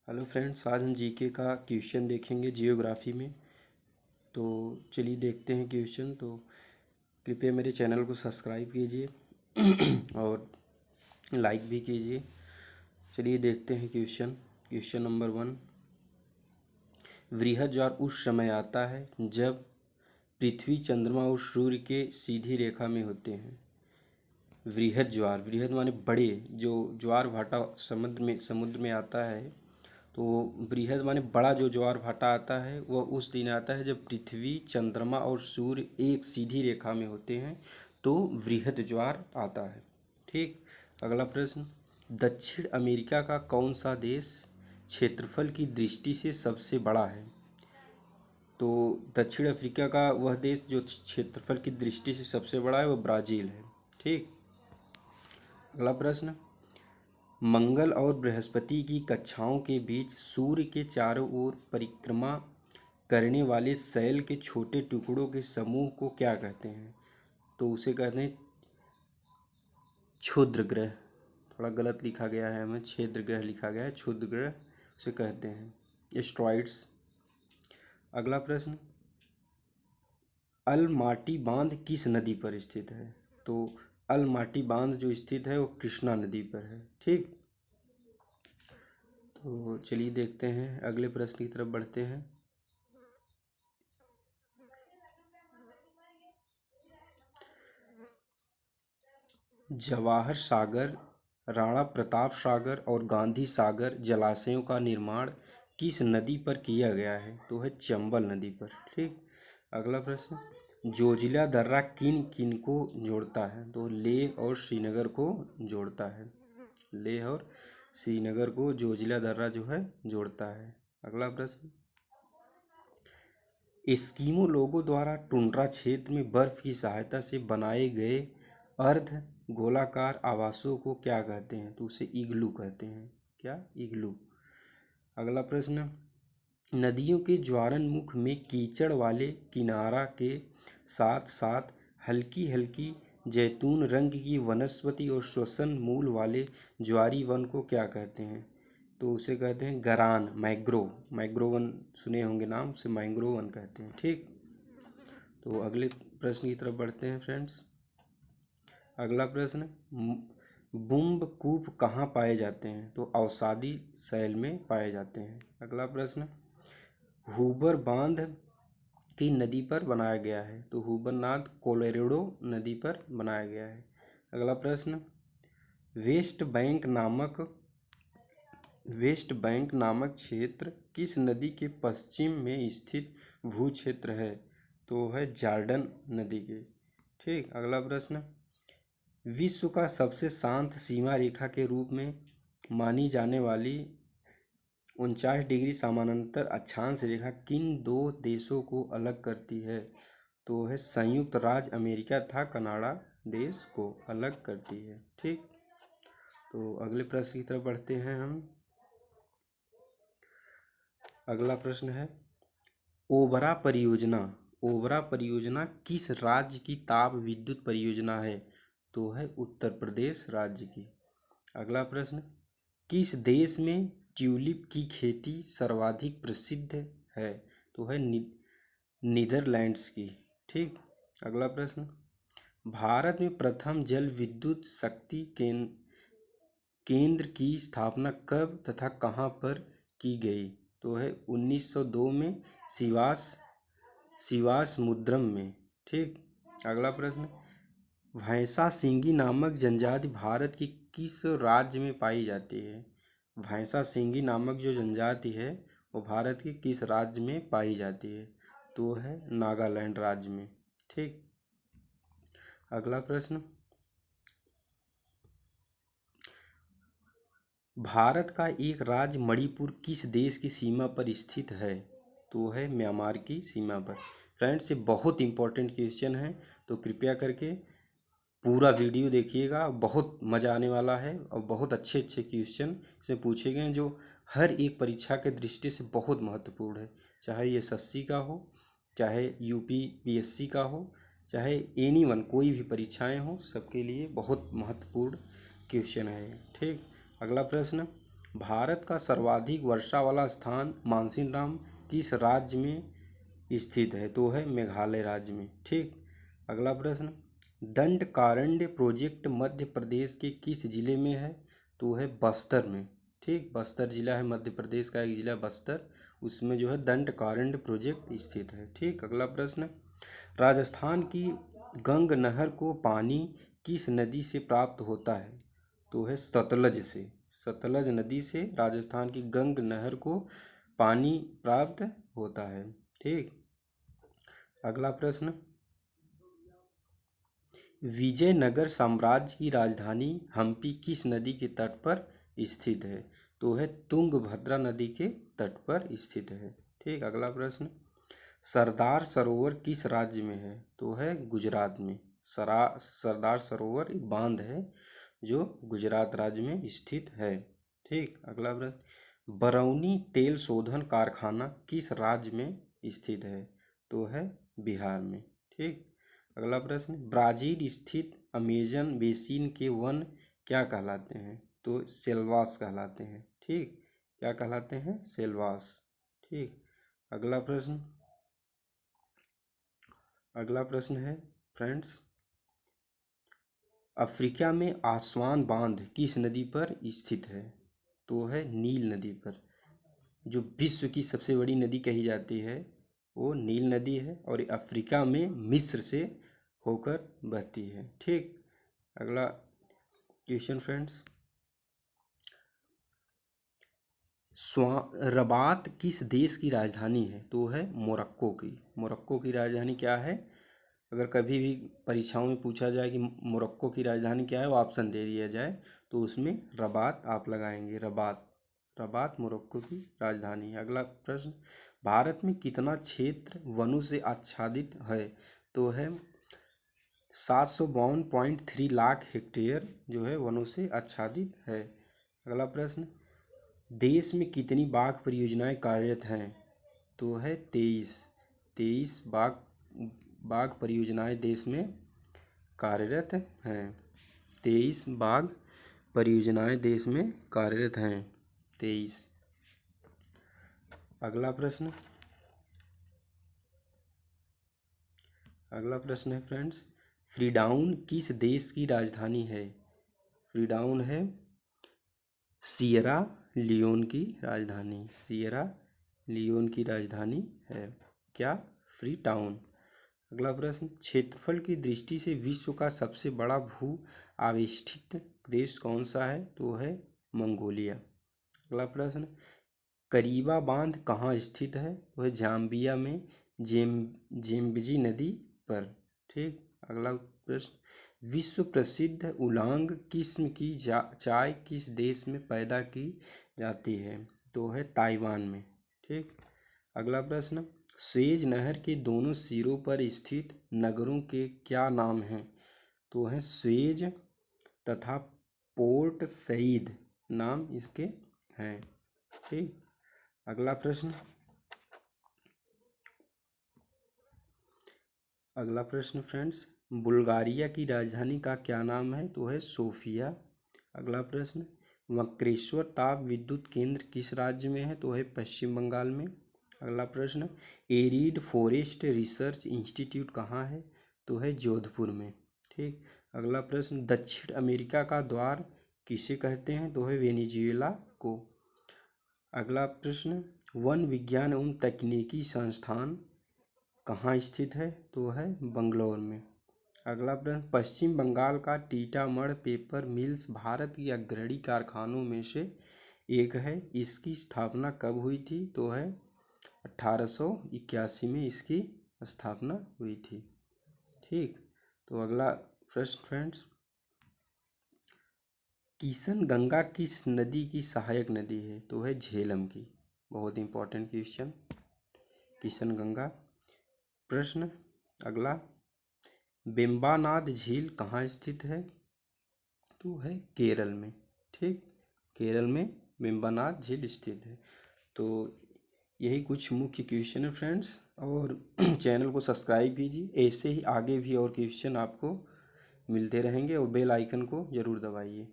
Hello friends, आज हम GK का क्वेश्चन देखेंगे जियोग्राफी में। तो चलिए देखते हैं क्वेश्चन। तो कृपया मेरे चैनल को सब्सक्राइब कीजिए और लाइक भी कीजिए। चलिए देखते हैं क्वेश्चन। Question number 1। वृहद ज्वार उस समय आता है जब पृथ्वी, चंद्रमा और सूर्य के सीधी रेखा में होते हैं। वृहद ज्वार, वृहद माने बड़े, जो ज्वार भाटा समुद्र में आता है। तो बृहद माने बड़ा जो ज्वार भाटा आता है वह उस दिन आता है जब पृथ्वी, चंद्रमा और सूर्य एक सीधी रेखा में होते हैं, तो वृहद ज्वार आता है। ठीक। अगला प्रश्न। दक्षिण अमेरिका का कौन सा देश क्षेत्रफल की दृष्टि से सबसे बड़ा है? तो दक्षिण अफ्रीका का वह देश जो क्षेत्रफल की दृष्टि से सबसे बड़ा है वह ब्राज़ील है। ठीक। अगला प्रश्न। मंगल और बृहस्पति की कक्षाओं के बीच सूर्य के चारों ओर परिक्रमा करने वाले शैल के छोटे टुकड़ों के समूह को क्या कहते हैं? तो उसे कहते हैं क्षुद्र ग्रह। थोड़ा गलत लिखा गया है, हमें क्षेत्र ग्रह लिखा गया है, क्षुद्र ग्रह उसे कहते हैं, एस्ट्रॉइड्स। अगला प्रश्न। अलमाटी बांध किस नदी पर स्थित है? तो अलमाटी बांध जो स्थित है वो कृष्णा नदी पर है। ठीक। तो चलिए देखते हैं, अगले प्रश्न की तरफ बढ़ते हैं। जवाहर सागर, राणा प्रताप सागर और गांधी सागर जलाशयों का निर्माण किस नदी पर किया गया है? तो है चंबल नदी पर। ठीक। अगला प्रश्न। जोजिला दर्रा किन किन को जोड़ता है? तो लेह और श्रीनगर को जोड़ता है। लेह और श्रीनगर को जोजिला दर्रा जो है जोड़ता है। अगला प्रश्न। एस्किमो लोगों द्वारा टुंड्रा क्षेत्र में बर्फ की सहायता से बनाए गए अर्ध गोलाकार आवासों को क्या कहते हैं? तो उसे इग्लू कहते हैं। क्या? इग्लू। अगला प्रश्न। नदियों के ज्वारनमुख में कीचड़ वाले किनारा के साथ साथ हल्की हल्की जैतून रंग की वनस्पति और श्वसन मूल वाले ज्वारी वन को क्या कहते हैं? तो उसे कहते हैं गरान, मैग्रोव। मैग्रोवन सुने होंगे नाम, उसे मैंग्रोवन कहते हैं। ठीक। तो अगले प्रश्न की तरफ बढ़ते हैं फ्रेंड्स। अगला प्रश्न। बुम्ब कूप कहाँ पाए जाते हैं? तो अवसादी शैल में पाए जाते हैं। अगला प्रश्न। हूबर बांध की नदी पर बनाया गया है? तो हूबर नाद कोलोरेडो नदी पर बनाया गया है। अगला प्रश्न। वेस्ट बैंक नामक क्षेत्र किस नदी के पश्चिम में स्थित भू क्षेत्र है? तो है जॉर्डन नदी के। ठीक। अगला प्रश्न। विश्व का सबसे शांत सीमा रेखा के रूप में मानी जाने वाली 49 डिग्री समानांतर अक्षांश रेखा किन दो देशों को अलग करती है? तो है संयुक्त राज्य अमेरिका तथा कनाडा देश को अलग करती है। ठीक। तो अगले प्रश्न की तरफ बढ़ते हैं हम। अगला प्रश्न है ओबरा परियोजना। ओबरा परियोजना किस राज्य की ताप विद्युत परियोजना है? तो है उत्तर प्रदेश राज्य की। अगला प्रश्न। किस देश में ट्यूलिप की खेती सर्वाधिक प्रसिद्ध है? तो है नीदरलैंड्स की। ठीक। अगला प्रश्न। भारत में प्रथम जल विद्युत शक्ति केंद्र की स्थापना कब तथा कहाँ पर की गई? तो है 1902 में सिवास मुद्रम में। ठीक। अगला प्रश्न। भैंसा सिंगी नामक जनजाति भारत की किस राज्य में पाई जाती है? भैंसा सिंगी नामक जो जनजाति है वो भारत के किस राज्य में पाई जाती है? तो है नागालैंड राज्य में। ठीक। अगला प्रश्न। भारत का एक राज्य मणिपुर किस देश की सीमा पर स्थित है? तो है म्यांमार की सीमा पर। फ्रेंड्स, ये बहुत इंपॉर्टेंट क्वेश्चन है, तो कृपया करके पूरा वीडियो देखिएगा। बहुत मज़ा आने वाला है और बहुत अच्छे अच्छे क्वेश्चन इसमें पूछे गए हैं जो हर एक परीक्षा के दृष्टि से बहुत महत्वपूर्ण है। चाहे ये एसएससी का हो, चाहे यूपीपीएससी का हो, चाहे एनीवन कोई भी परीक्षाएं हो, सबके लिए बहुत महत्वपूर्ण क्वेश्चन है। ठीक। अगला प्रश्न। भारत का सर्वाधिक वर्षा वाला स्थान मानसीनराम किस राज्य में स्थित है? तो है मेघालय राज्य में। ठीक। अगला प्रश्न, दंडकारण्य प्रोजेक्ट मध्य प्रदेश के किस जिले में है? तो है बस्तर में। ठीक, बस्तर जिला है, मध्य प्रदेश का एक जिला बस्तर, उसमें जो है दंडकारण्य प्रोजेक्ट स्थित है। ठीक। अगला प्रश्न, राजस्थान की गंग नहर को पानी किस नदी से प्राप्त होता है? तो है सतलज से। सतलज नदी से राजस्थान की गंग नहर को पानी प्राप्त होता है। ठीक। अगला प्रश्न, विजयनगर साम्राज्य की राजधानी हम्पी किस नदी के तट पर स्थित है? तो है तुंगभद्रा नदी के तट पर स्थित है। ठीक। अगला प्रश्न, सरदार सरोवर किस राज्य में है? तो है गुजरात में। सरदार सरोवर एक बांध है जो गुजरात राज्य में स्थित है। ठीक। अगला प्रश्न, बरौनी तेल शोधन कारखाना किस राज्य में स्थित है? तो है बिहार में। ठीक। अगला प्रश्न, ब्राजील स्थित अमेजन बेसिन के वन क्या कहलाते हैं? तो सेल्वास कहलाते हैं। ठीक। क्या कहलाते हैं? सेल्वास। ठीक। अगला प्रश्न, अगला प्रश्न है फ्रेंड्स, अफ्रीका में आसवान बांध किस नदी पर स्थित है? तो है नील नदी पर। जो विश्व की सबसे बड़ी नदी कही जाती है वो नील नदी है और ये अफ्रीका में मिस्र से होकर बहती है। ठीक। अगला क्वेश्चन फ्रेंड्स, रबात किस देश की राजधानी है? तो है मोरक्को की। मोरक्को की राजधानी क्या है? अगर कभी भी परीक्षाओं में पूछा जाए कि मोरक्को की राजधानी क्या है, वो ऑप्शन दे दिया जाए तो उसमें रबात आप लगाएंगे। रबात, रबात मोरक्को की राजधानी है। अगला प्रश्न, भारत में कितना क्षेत्र वनों से आच्छादित है? तो है 752.3 लाख हेक्टेयर जो है वनों से आच्छादित है। अगला प्रश्न, देश में कितनी बाघ परियोजनाएं कार्यरत हैं? तो है 23 बाघ परियोजनाएं देश में कार्यरत हैं। 23 बाघ परियोजनाएं देश में कार्यरत हैं। 23। अगला प्रश्न, अगला प्रश्न है फ्रेंड्स, फ्रीडाउन किस देश की राजधानी है? फ्रीडाउन है सियरा लियोन की राजधानी। सियरा लियोन की राजधानी है क्या? Free town. अगला प्रश्न, क्षेत्रफल की दृष्टि से विश्व का सबसे बड़ा भू आविष्ठित देश कौन सा है? तो है मंगोलिया। अगला प्रश्न, करीबा बांध कहाँ स्थित है? वह जाम्बिया में जेम्बजी नदी पर। ठीक। अगला प्रश्न, विश्व प्रसिद्ध उलांग किस्म की चाय किस देश में पैदा की जाती है? तो है ताइवान में। ठीक। अगला प्रश्न, स्वेज नहर के दोनों सिरों पर स्थित नगरों के क्या नाम हैं? तो है स्वेज तथा पोर्ट सईद नाम इसके हैं। ठीक। अगला प्रश्न, अगला प्रश्न फ्रेंड्स, बुल्गारिया की राजधानी का क्या नाम है? तो है सोफिया। अगला प्रश्न, वक्रेश्वर ताप विद्युत केंद्र किस राज्य में है? तो है पश्चिम बंगाल में। अगला प्रश्न, एरिड फॉरेस्ट रिसर्च इंस्टीट्यूट कहाँ है? तो है जोधपुर में। ठीक। अगला प्रश्न, दक्षिण अमेरिका का द्वार किसे कहते हैं? तो है वेनेजुएला को। अगला प्रश्न, वन विज्ञान एवं तकनीकी संस्थान कहाँ स्थित है? तो है बंगलौर में। अगला प्रश्न, पश्चिम बंगाल का टीटामढ़ पेपर मिल्स भारत की अग्रणी कारखानों में से एक है। इसकी स्थापना कब हुई थी? तो है 1881 में इसकी स्थापना हुई थी। ठीक। तो अगला प्रश्न फ्रेंड्स, किशन गंगा किस नदी की सहायक नदी है? तो है झेलम की। बहुत इंपॉर्टेंट क्वेश्चन, किशन गंगा। प्रश्न अगला, वेम्बानाद झील कहाँ स्थित है? तो है केरल में। ठीक। केरल में वेम्बानाद झील स्थित है। तो यही कुछ मुख्य क्वेश्चन है फ्रेंड्स, और चैनल को सब्सक्राइब कीजिए। ऐसे ही आगे भी और क्वेश्चन आपको मिलते रहेंगे और बेल आइकन को ज़रूर दबाइए।